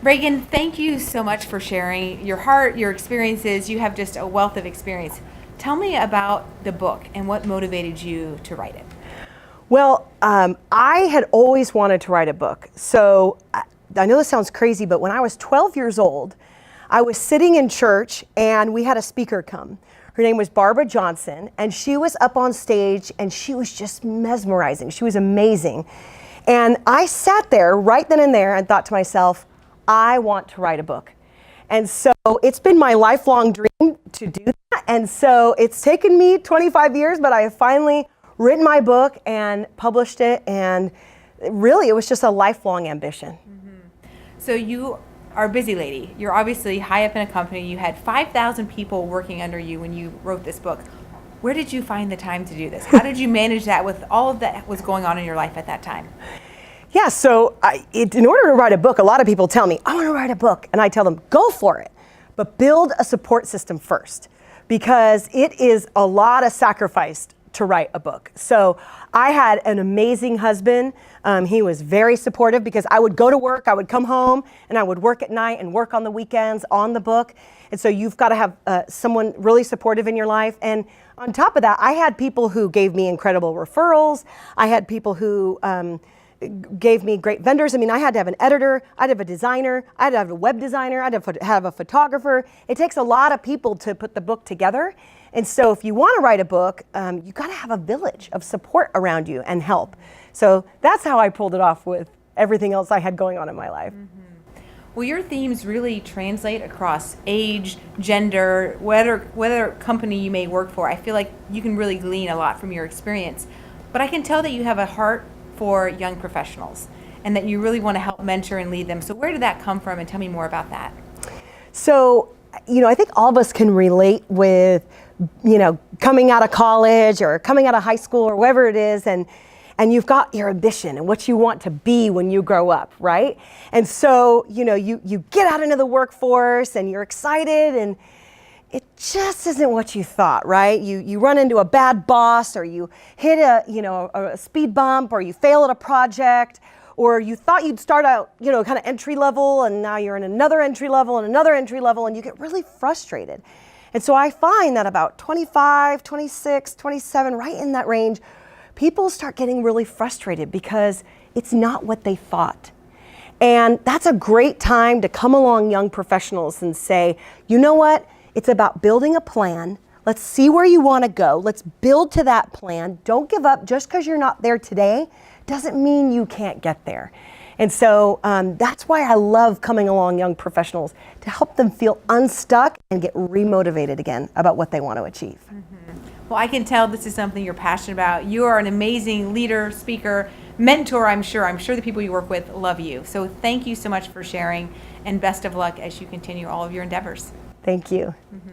Reagan, thank you so much for sharing your heart, your experiences. You have just a wealth of experience. Tell me about the book and what motivated you to write it. Well, I had always wanted to write a book. So I know this sounds crazy, but when I was 12 years old, I was sitting in church and we had a speaker come. Her name was Barbara Johnson, and she was up on stage and she was just mesmerizing. She was amazing. And I sat there right then and there and thought to myself, I want to write a book. And so it's been my lifelong dream to do that. And so it's taken me 25 years, but I have finally written my book and published it. And really, it was just a lifelong ambition. Mm-hmm. So you are a busy lady. You're obviously high up in a company. You had 5,000 people working under you when you wrote this book. Where did you find the time to do this? How did you manage that with all of that was going on in your life at that time? Yeah, so in order to write a book, a lot of people tell me, I want to write a book. And I tell them, go for it. But build a support system first, because it is a lot of sacrifice to write a book. So I had an amazing husband. He was very supportive because I would go to work, I would come home, and I would work at night and work on the weekends on the book. And so you've got to have someone really supportive in your life. And on top of that, I had people who gave me incredible referrals. I had people who gave me great vendors. I mean, I had to have an editor, I'd have a designer, I'd have a web designer, I'd have a photographer. It takes a lot of people to put the book together. And so if you want to write a book, you got to have a village of support around you and help. So that's how I pulled it off with everything else I had going on in my life. Mm-hmm. Well, your themes really translate across age, gender, whether company you may work for. I feel like you can really glean a lot from your experience. But I can tell that you have a heart for young professionals and that you really want to help mentor and lead them. So where did that come from, and tell me more about that? So, I think all of us can relate with, coming out of college or coming out of high school or wherever it is, and you've got your ambition and what you want to be when you grow up, right? And so, you get out into the workforce and you're excited, and it just isn't what you thought, right? You run into a bad boss, or you hit a speed bump, or you fail at a project, or you thought you'd start out, kind of entry level, and now you're in another entry level and another entry level, and you get really frustrated. And so I find that about 25, 26, 27, right in that range, people start getting really frustrated because it's not what they thought. And that's a great time to come along young professionals and say, you know what? It's about building a plan. Let's see where you want to go. Let's build to that plan. Don't give up. Just because you're not there today doesn't mean you can't get there. And so that's why I love coming along young professionals, to help them feel unstuck and get remotivated again about what they want to achieve. Mm-hmm. Well, I can tell this is something you're passionate about. You are an amazing leader, speaker, mentor, I'm sure. I'm sure the people you work with love you. So thank you so much for sharing, and best of luck as you continue all of your endeavors. Thank you. Mm-hmm.